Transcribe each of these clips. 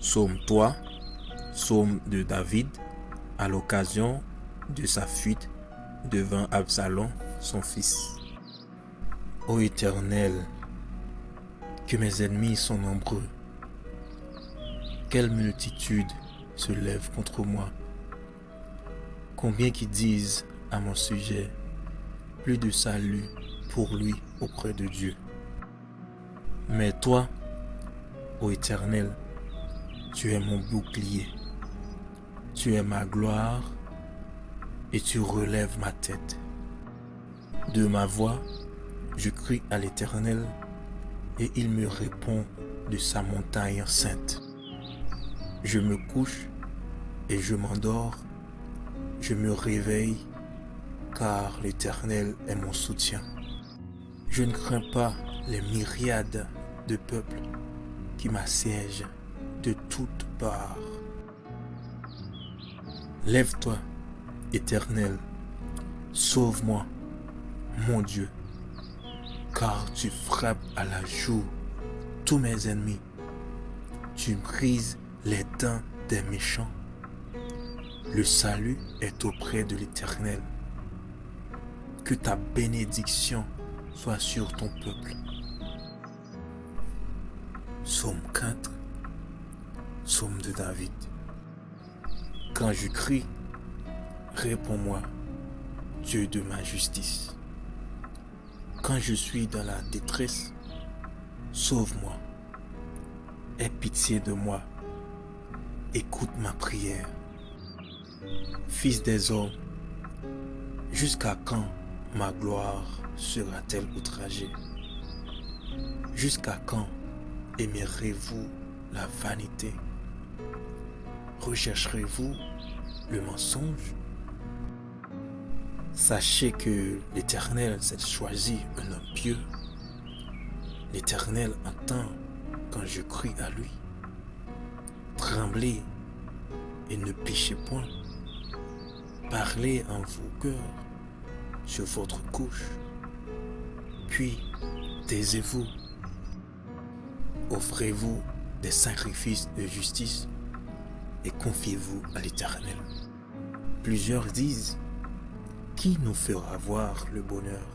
Psaume 3, psaume de David, à l'occasion de sa fuite devant Absalom, son fils. Ô Éternel, que mes ennemis sont nombreux. Quelle multitude se lève contre moi. Combien qui disent à mon sujet, plus de salut pour lui auprès de Dieu. Mais toi, ô Éternel, tu es mon bouclier, tu es ma gloire et tu relèves ma tête. De ma voix, je crie à l'Éternel et il me répond de sa montagne sainte. Je me couche et je m'endors, je me réveille car l'Éternel est mon soutien. Je ne crains pas les myriades de peuples qui m'assiègent de toutes parts. Lève-toi, Éternel, sauve-moi, mon Dieu, car tu frappes à la joue tous mes ennemis. Tu brises les dents des méchants. Le salut est auprès de l'Éternel. Que ta bénédiction soit sur ton peuple. Psaume 4, psaume de David. Quand je crie, réponds-moi, Dieu de ma justice. Quand je suis dans la détresse, sauve-moi. Aie pitié de moi. Écoute ma prière. Fils des hommes, jusqu'à quand ma gloire sera-t-elle outragée? Jusqu'à quand aimerez-vous la vanité? Rechercherez-vous le mensonge? Sachez que l'Éternel s'est choisi un homme pieux. L'Éternel entend quand je crie à lui. Tremblez et ne péchez point. Parlez en vos cœurs sur votre couche. Puis taisez-vous. Offrez-vous des sacrifices de justice et confiez-vous à l'Éternel. Plusieurs disent, qui nous fera voir le bonheur?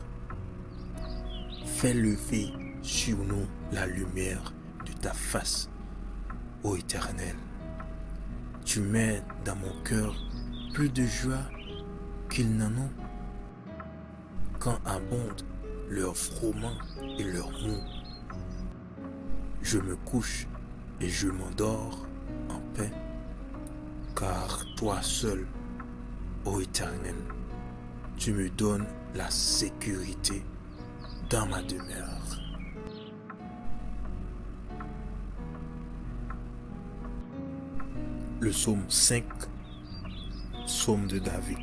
Fais lever sur nous la lumière de ta face, ô Éternel. Tu mets dans mon cœur plus de joie qu'ils n'en ont. Quand abondent leurs froment et leurs maux, je me couche et je m'endors en paix, car toi seul, ô Éternel, tu me donnes la sécurité dans ma demeure. Le psaume 5, psaume de David.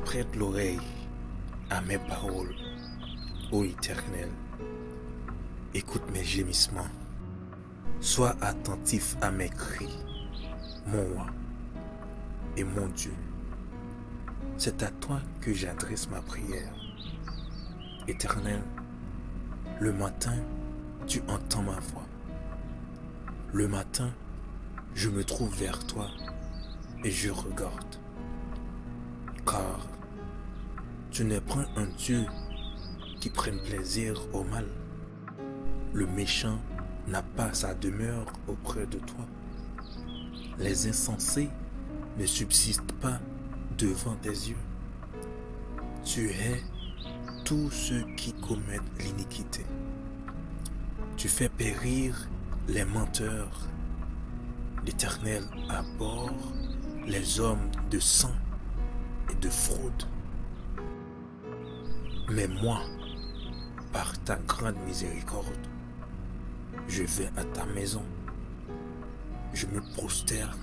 Prête l'oreille à mes paroles, ô Éternel. Écoute mes gémissements. Sois attentif à mes cris, mon roi et mon Dieu. C'est à toi que j'adresse ma prière. Éternel, le matin, tu entends ma voix. Le matin, je me trouve vers toi et je regarde. Car tu n'es point un Dieu qui prenne plaisir au mal. Le méchant n'a pas sa demeure auprès de toi. Les insensés ne subsistent pas devant tes yeux. Tu hais tous ceux qui commettent l'iniquité. Tu fais périr les menteurs. L'Éternel abhorre les hommes de sang et de fraude. Mais moi, par ta grande miséricorde, je vais à ta maison. Je me prosterne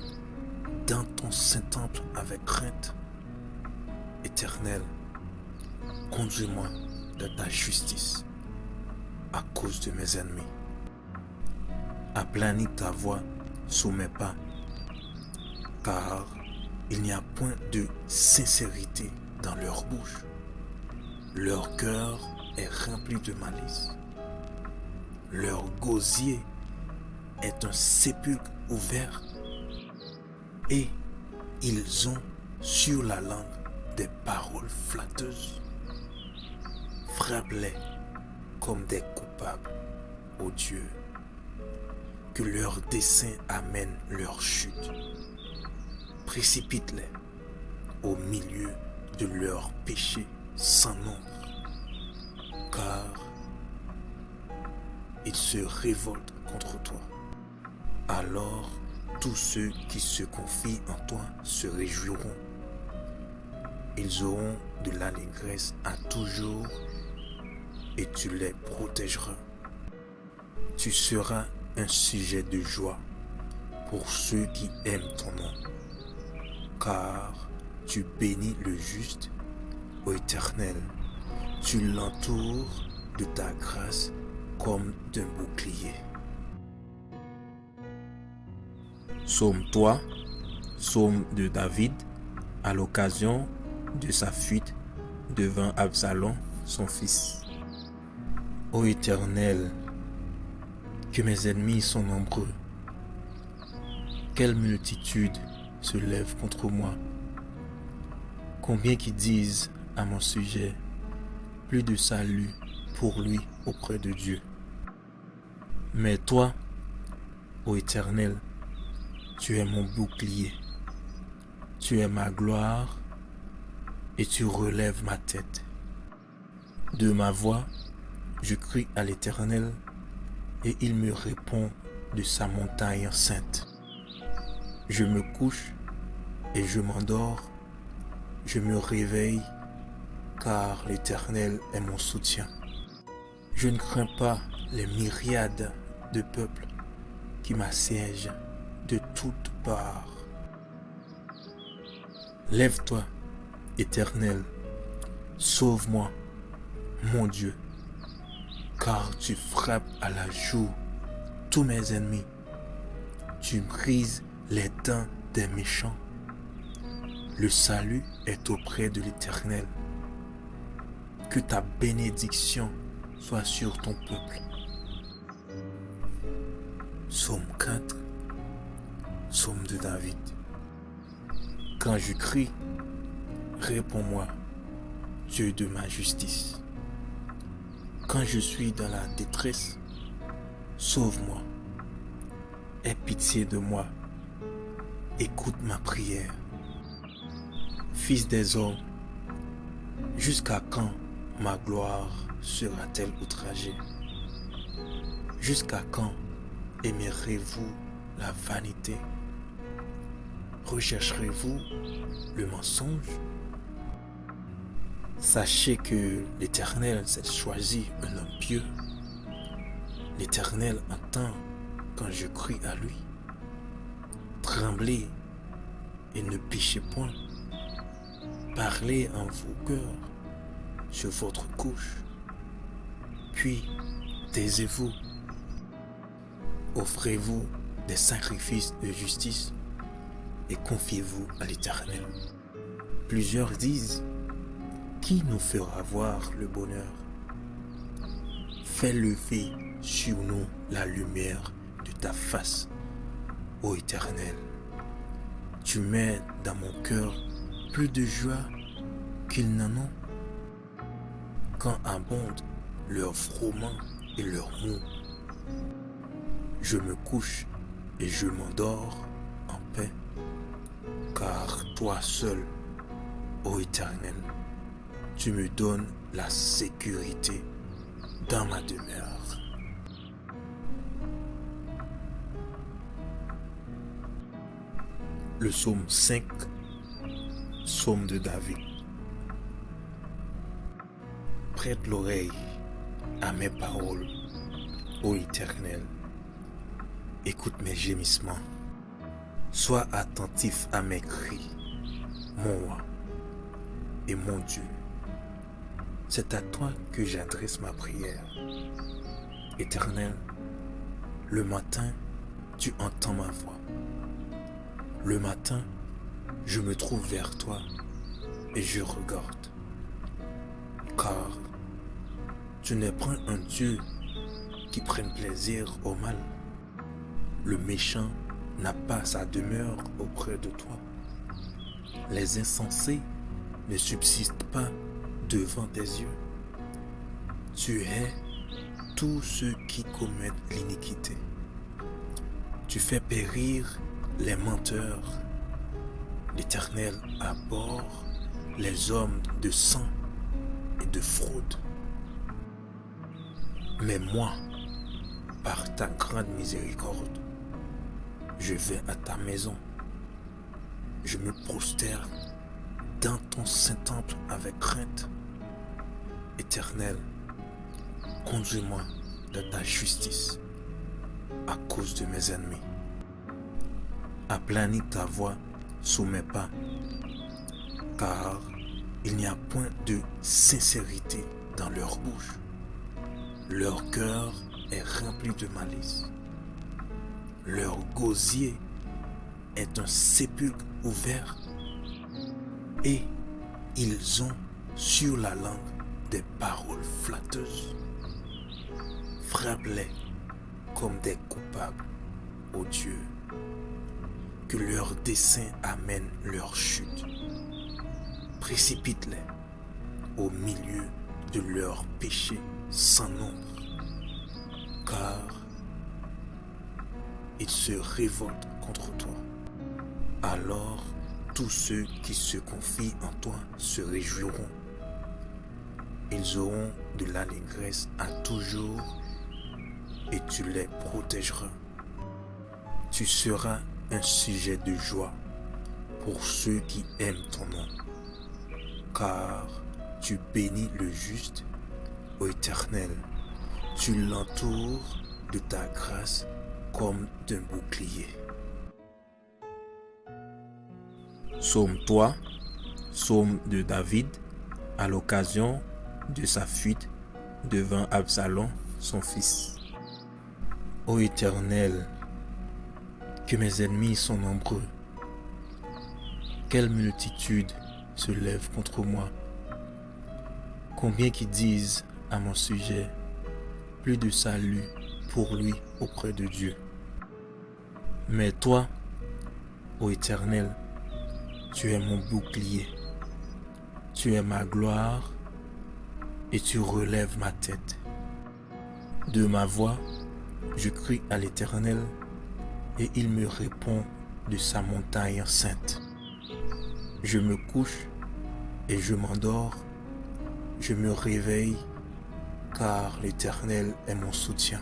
dans ton saint temple avec crainte. Éternel, conduis-moi dans ta justice à cause de mes ennemis. Aplanis ta voix sous mes pas, car il n'y a point de sincérité dans leur bouche. Leur cœur est rempli de malice. Leur gosier est un sépulcre ouvert et ils ont sur la langue des paroles flatteuses. Frappe-les comme des coupables, ô Dieu, que leur dessein amène leur chute. Précipite-les au milieu de leurs péchés sans nombre, car ils se révoltent contre toi. Alors tous ceux qui se confient en toi se réjouiront. Ils auront de l'allégresse à toujours et tu les protégeras. Tu seras un sujet de joie pour ceux qui aiment ton nom, car tu bénis le juste, ô Éternel. Tu l'entoures de ta grâce comme d'un bouclier. Psaume 3, psaume de David, à l'occasion de sa fuite devant Absalom, son fils. Ô Éternel, que mes ennemis sont nombreux. Quelle multitude se lève contre moi. Combien qui disent à mon sujet, plus de salut pour lui auprès de Dieu. Mais toi, ô Éternel, tu es mon bouclier, tu es ma gloire et tu relèves ma tête. De ma voix, je crie à l'Éternel et il me répond de sa montagne sainte. Je me couche et je m'endors, je me réveille car l'Éternel est mon soutien. Je ne crains pas les myriades de peuples qui m'assiègent de toutes parts. Lève-toi, Éternel, sauve-moi, mon Dieu, car tu frappes à la joue tous mes ennemis. Tu brises les dents des méchants. Le salut est auprès de l'Éternel. Que ta bénédiction soit sur ton peuple. Psaume 4, psaume de David. Quand je crie, réponds-moi, Dieu de ma justice. Quand je suis dans la détresse, sauve-moi. Aie pitié de moi. Écoute ma prière. Fils des hommes, jusqu'à quand ma gloire sera-t-elle outragée? Jusqu'à quand aimerez-vous la vanité? Rechercherez-vous le mensonge? Sachez que l'Éternel s'est choisi un homme pieux. L'Éternel entend quand je crie à lui. Tremblez et ne péchez point. Parlez en vos cœurs sur votre couche. Puis taisez-vous. Offrez-vous des sacrifices de justice et confiez-vous à l'Éternel. Plusieurs disent, qui nous fera voir le bonheur? Fais lever sur nous la lumière de ta face, ô Éternel. Tu mets dans mon cœur plus de joie qu'ils n'en ont. Quand abondent leurs frôlements et leurs maux, je me couche et je m'endors en paix, car toi seul, ô Éternel, tu me donnes la sécurité dans ma demeure. Le psaume 5, psaume de David. Prête l'oreille à mes paroles, ô Éternel. Écoute mes gémissements. Sois attentif à mes cris, mon roi et mon Dieu. C'est à toi que j'adresse ma prière. Éternel, le matin, tu entends ma voix. Le matin, je me trouve vers toi et je regarde. Car tu n'es point un Dieu qui prenne plaisir au mal. le méchant n'a pas sa demeure auprès de toi. Les insensés ne subsistent pas devant tes yeux. Tu hais tous ceux qui commettent l'iniquité. Tu fais périr les menteurs. L'Éternel abhorre les hommes de sang et de fraude. Mais moi, par ta grande miséricorde, je vais à ta maison. Je me prosterne dans ton saint temple avec crainte. Éternel, conduis-moi dans ta justice à cause de mes ennemis. Aplanis ta voix sous mes pas, car il n'y a point de sincérité dans leur bouche. Leur cœur est rempli de malice. Leur gosier est un sépulcre ouvert et ils ont sur la langue des paroles flatteuses. Frappe-les comme des coupables, ô Dieu, que leur dessein amène leur chute. Précipite-les au milieu de leurs péchés sans nombre, car ils se révoltent contre toi. Alors tous ceux qui se confient en toi se réjouiront. Ils auront de l'allégresse à toujours et tu les protégeras. Tu seras un sujet de joie pour ceux qui aiment ton nom, car tu bénis le juste, ô Éternel. Tu l'entoures de ta grâce comme d'un bouclier. Psaume 3, psaume de David, à l'occasion de sa fuite devant Absalom, son fils. Ô Éternel, que mes ennemis sont nombreux. Quelle multitude se lève contre moi. Combien qui disent à mon sujet, plus de salut pour lui auprès de Dieu. Mais toi, ô Éternel, tu es mon bouclier, tu es ma gloire et tu relèves ma tête. De ma voix, je crie à l'Éternel et il me répond de sa montagne sainte. Je me couche et je m'endors, je me réveille car l'Éternel est mon soutien.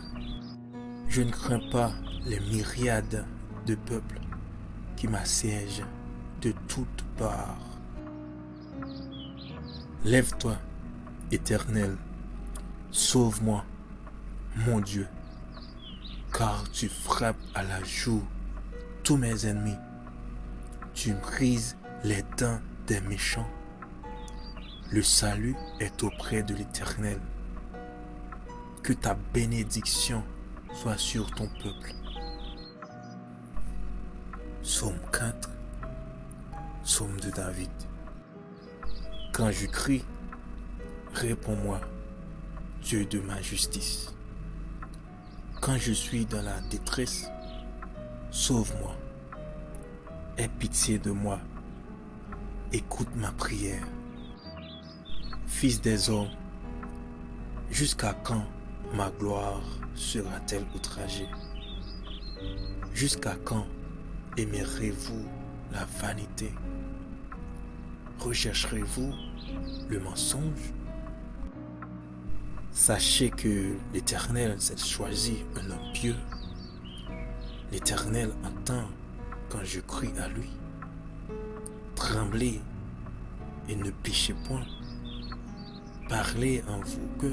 Je ne crains pas les myriades de peuples qui m'assiègent de toutes parts. Lève-toi, Éternel, sauve-moi, mon Dieu, car tu frappes à la joue tous mes ennemis. Tu brises les dents des méchants. Le salut est auprès de l'Éternel. Que ta bénédiction soit sur ton peuple. Psaume 4, psaume de David. Quand je crie, réponds-moi, Dieu de ma justice. Quand je suis dans la détresse, sauve-moi. Aie pitié de moi. Écoute ma prière. Fils des hommes, jusqu'à quand ma gloire sera-t-elle outragée? Jusqu'à quand aimerez-vous la vanité? Rechercherez-vous le mensonge? Sachez que l'Éternel s'est choisi un homme pieux. L'Éternel entend quand je crie à lui. Tremblez et ne péchez point. Parlez en vos cœurs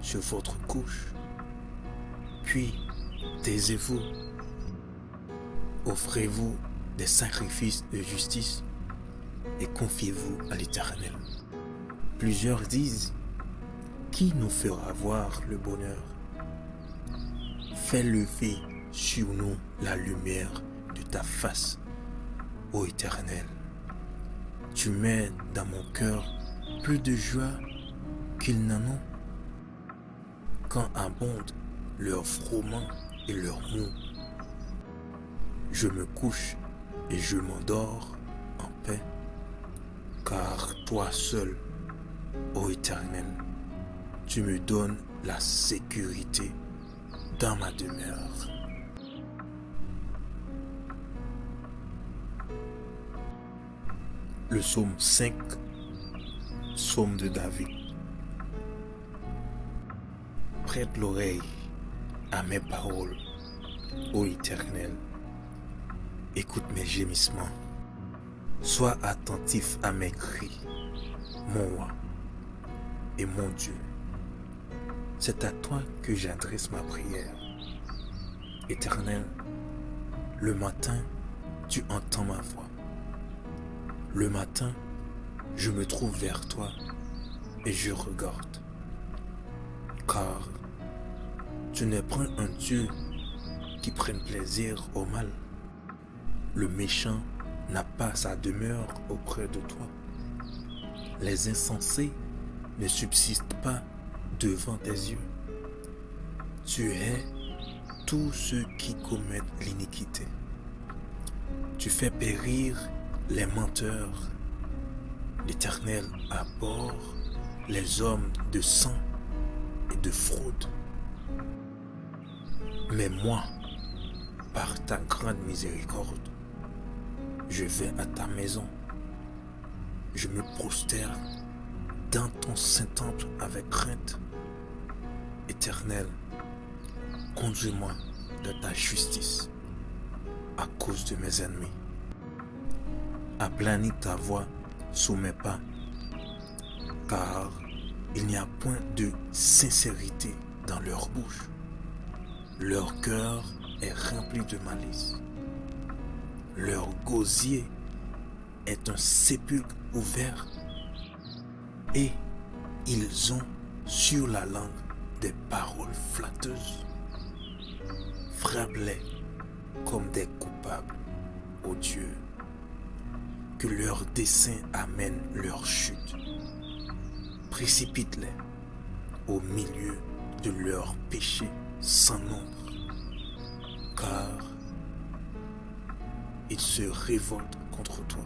sur votre couche. Puis taisez-vous. Offrez-vous des sacrifices de justice et confiez-vous à l'Éternel. Plusieurs disent, qui nous fera voir le bonheur? Fais lever sur nous la lumière de ta face, ô Éternel. Tu mets dans mon cœur plus de joie qu'ils n'en ont. Quand abondent leurs froment et leurs maux, je me couche et je m'endors en paix, car toi seul, ô Éternel, tu me donnes la sécurité dans ma demeure. Le psaume 5, psaume de David. Prête l'oreille à mes paroles, ô Éternel. Écoute mes gémissements. Sois attentif à mes cris, mon roi et mon Dieu. C'est à toi que j'adresse ma prière. Éternel, le matin, tu entends ma voix. Le matin, je me trouve vers toi et je regarde. Car tu n'es point un Dieu qui prenne plaisir au mal. Le méchant n'a pas sa demeure auprès de toi. Les insensés ne subsistent pas devant tes yeux. Tu hais tous ceux qui commettent l'iniquité. Tu fais périr les menteurs. L'Éternel abhorre les hommes de sang et de fraude. Mais moi, par ta grande miséricorde, je vais à ta maison. Je me prosterne dans ton saint temple avec crainte. Éternel, conduis-moi dans ta justice à cause de mes ennemis. Aplanis ta voix sous mes pas, car il n'y a point de sincérité dans leur bouche. Leur cœur est rempli de malice. Leur gosier est un sépulcre ouvert et ils ont sur la langue des paroles flatteuses. Frappe-les comme des coupables, ô Dieu. Que leur dessein amène leur chute. Précipite-les au milieu de leurs péchés sans nombre, car ils se révoltent contre toi.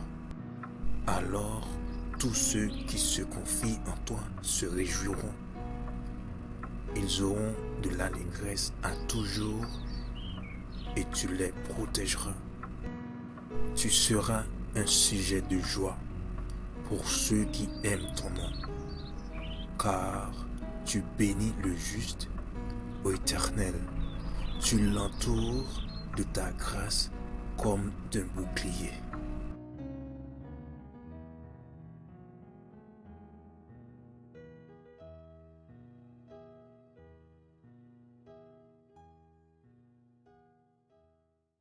Alors tous ceux qui se confient en toi se réjouiront. Ils auront de l'allégresse à toujours et tu les protégeras. Tu seras un sujet de joie pour ceux qui aiment ton nom, car tu bénis le juste, ô Éternel. Tu l'entoures de ta grâce comme d'un bouclier.